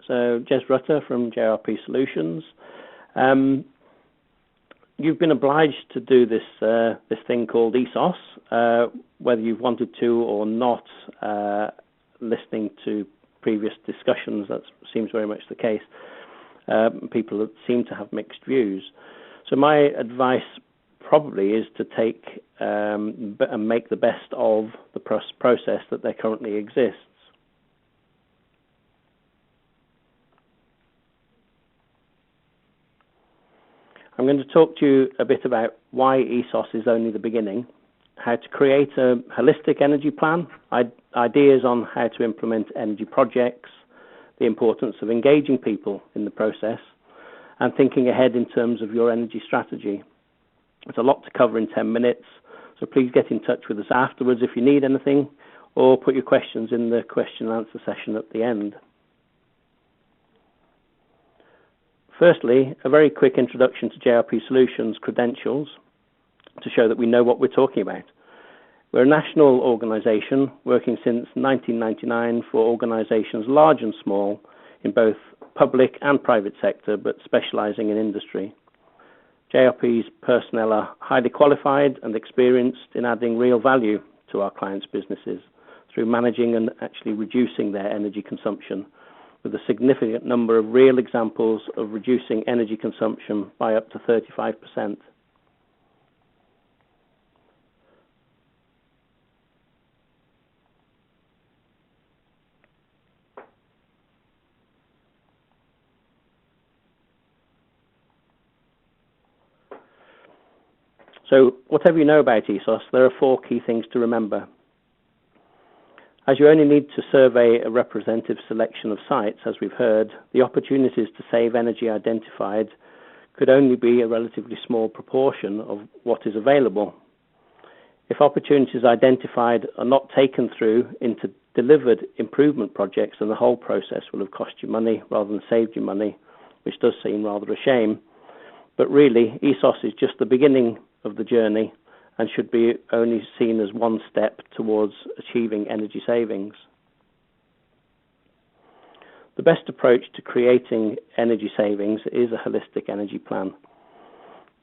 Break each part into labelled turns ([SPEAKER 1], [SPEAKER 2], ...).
[SPEAKER 1] So, Jez Rutter from JRP Solutions. You've been obliged to do this this thing called ESOS, whether you've wanted to or not. Listening to previous discussions, that seems very much the case. People seem to have mixed views. So my advice probably is to take and make the best of the process that there currently exists. I'm going to talk to you a bit about why ESOS is only the beginning, how to create a holistic energy plan, ideas on how to implement energy projects, the importance of engaging people in the process, and thinking ahead in terms of your energy strategy. It's a lot to cover in 10 minutes, so please get in touch with us afterwards if you need anything, or put your questions in the question and answer session at the end. Firstly, a very quick introduction to JRP Solutions credentials to show that we know what we're talking about. We're a national organisation working since 1999 for organisations large and small in both public and private sector, but specialising in industry. JRP's personnel are highly qualified and experienced in adding real value to our clients' businesses through managing and actually reducing their energy consumption, with a significant number of real examples of reducing energy consumption by up to 35%. So, whatever you know about ESOS, there are 4 key things to remember. As you only need to survey a representative selection of sites, as we've heard, the opportunities to save energy identified could only be a relatively small proportion of what is available. If opportunities identified are not taken through into delivered improvement projects, then the whole process will have cost you money rather than saved you money, which does seem rather a shame. But really, ESOS is just the beginning of the journey and should be only seen as one step towards achieving energy savings. The best approach to creating energy savings is a holistic energy plan.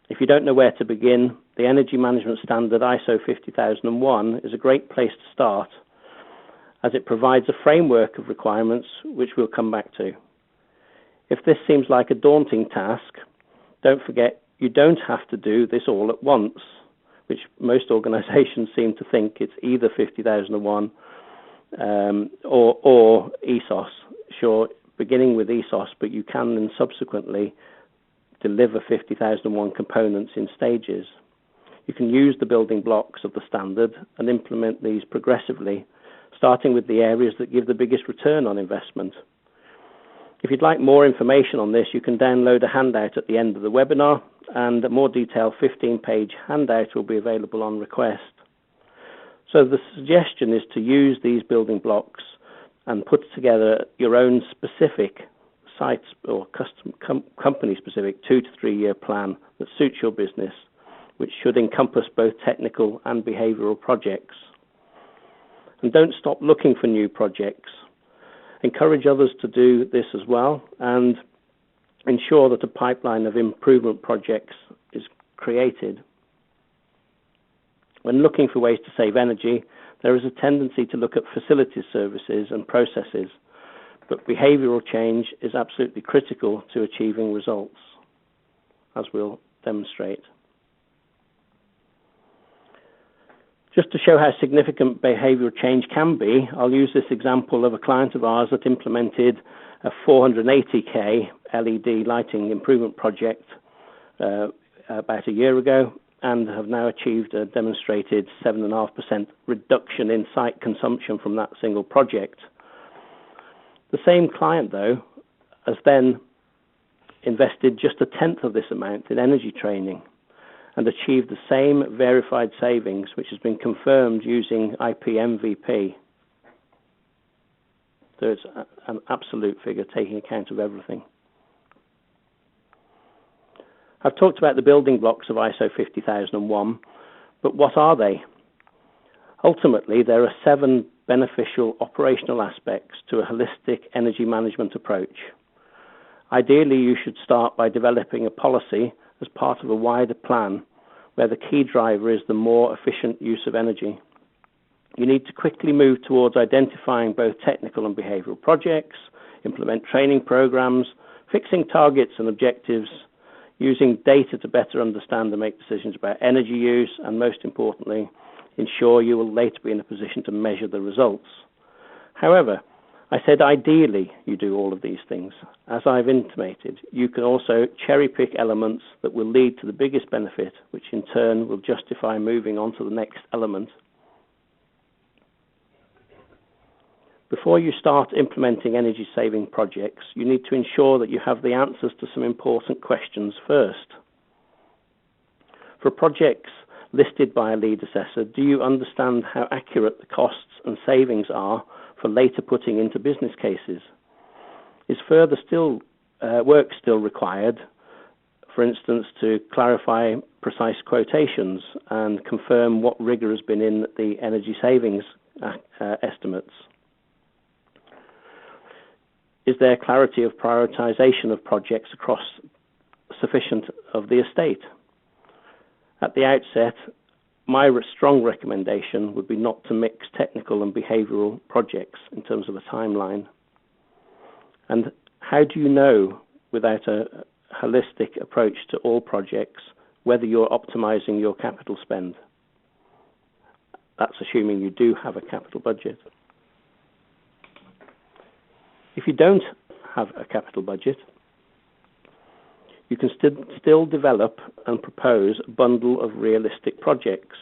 [SPEAKER 1] If you don't know where to begin, the Energy Management Standard ISO 50001 is a great place to start, as it provides a framework of requirements which we'll come back to. If this seems like a daunting task, don't forget you don't have to do this all at once, which most organisations seem to think it's either 50001 or ESOS. Sure, beginning with ESOS, but you can then subsequently deliver 50001 components in stages. You can use the building blocks of the standard and implement these progressively, starting with the areas that give the biggest return on investment. If you'd like more information on this, you can download a handout at the end of the webinar, and a more detailed 15-page handout will be available on request. So the suggestion is to use these building blocks and put together your own specific sites or custom company-specific 2 to 3 year plan that suits your business, which should encompass both technical and behavioural projects. And don't stop looking for new projects. Encourage others to do this as well, and ensure that a pipeline of improvement projects is created. When looking for ways to save energy, there is a tendency to look at facilities services and processes, but behavioural change is absolutely critical to achieving results, as we'll demonstrate. Just to show how significant behavioural change can be, I'll use this example of a client of ours that implemented a 480k LED lighting improvement project about a year ago, and have now achieved a demonstrated 7.5% reduction in site consumption from that single project. The same client, though, has then invested just 1/10 of this amount in energy training and achieved the same verified savings, which has been confirmed using IPMVP. So it's an absolute figure, taking account of everything. I've talked about the building blocks of ISO 50001, but what are they? Ultimately, there are 7 beneficial operational aspects to a holistic energy management approach. Ideally, you should start by developing a policy as part of a wider plan where the key driver is the more efficient use of energy. You need to quickly move towards identifying both technical and behavioural projects, implement training programs, fixing targets and objectives, using data to better understand and make decisions about energy use, and most importantly, ensure you will later be in a position to measure the results. However, I said ideally you do all of these things. As I've intimated, you can also cherry-pick elements that will lead to the biggest benefit, which in turn will justify moving on to the next element. Before you start implementing energy-saving projects, you need to ensure that you have the answers to some important questions first. For projects listed by a lead assessor, do you understand how accurate the costs and savings are for later putting into business cases? Is further work still required, for instance, to clarify precise quotations and confirm what rigour has been in the energy savings estimates? Is there clarity of prioritisation of projects across sufficient of the estate? At the outset, my strong recommendation would be not to mix technical and behavioural projects in terms of a timeline. And how do you know, without a holistic approach to all projects, whether you're optimising your capital spend? That's assuming you do have a capital budget. If you don't have a capital budget, you can still develop and propose a bundle of realistic projects.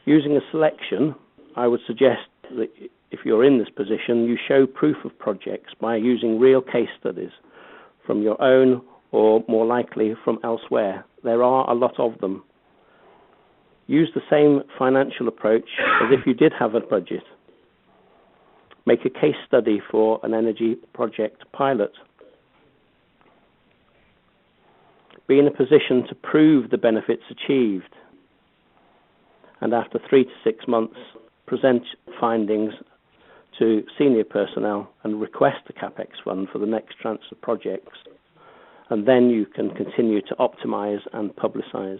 [SPEAKER 1] Using a selection, I would suggest that if you're in this position, you show proof of projects by using real case studies from your own or more likely from elsewhere. There are a lot of them. Use the same financial approach as if you did have a budget. Make a case study for an energy project pilot. Be in a position to prove the benefits achieved. And after 3 to 6 months, present findings to senior personnel and request a CapEx fund for the next tranche of projects. And then you can continue to optimise and publicise.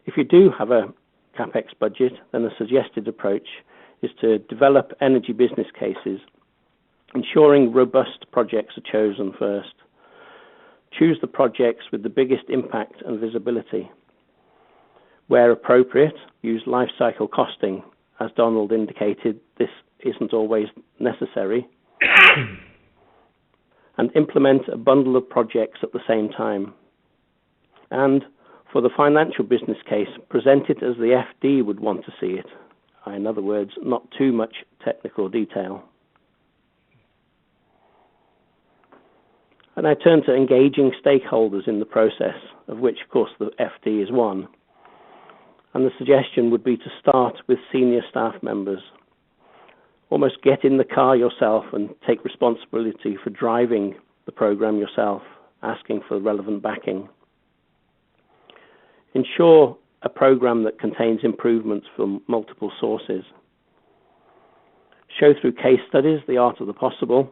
[SPEAKER 1] If you do have a CapEx budget, then a suggested approach is to develop energy business cases, ensuring robust projects are chosen first. Choose the projects with the biggest impact and visibility. Where appropriate, use life cycle costing. As Donald indicated, this isn't always necessary. And implement a bundle of projects at the same time. And for the financial business case, present it as the FD would want to see it. In other words, not too much technical detail. And I turn to engaging stakeholders in the process, of which, of course, the FD is one. And the suggestion would be to start with senior staff members. Almost get in the car yourself and take responsibility for driving the program yourself, asking for relevant backing. Ensure a program that contains improvements from multiple sources. Show through case studies the art of the possible,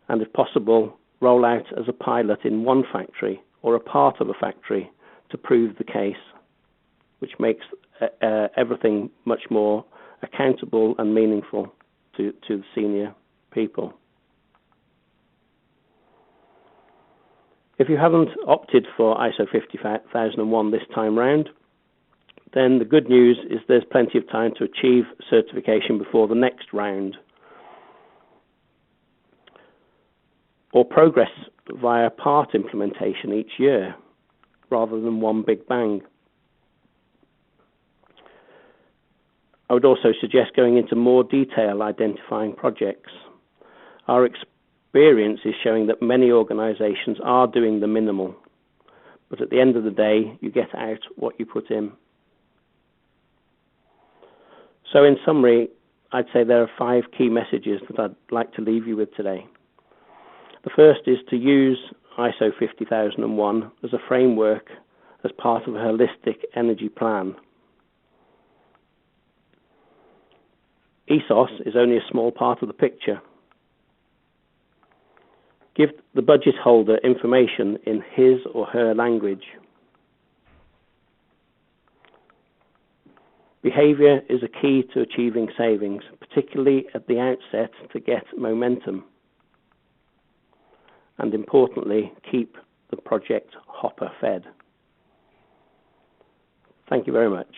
[SPEAKER 1] and if possible, roll out as a pilot in one factory or a part of a factory to prove the case, which makes everything much more accountable and meaningful to the senior people. If you haven't opted for ISO 50001 this time round, then the good news is there's plenty of time to achieve certification before the next round, or progress via part implementation each year rather than one big bang. I would also suggest going into more detail identifying projects. Our experience is showing that many organisations are doing the minimal, but at the end of the day, you get out what you put in. So in summary, I'd say there are 5 key messages that I'd like to leave you with today. The first is to use ISO 50001 as a framework as part of a holistic energy plan. ESOS is only a small part of the picture. Give the budget holder information in his or her language. Behaviour is a key to achieving savings, particularly at the outset to get momentum. And importantly, keep the project hopper fed. Thank you very much.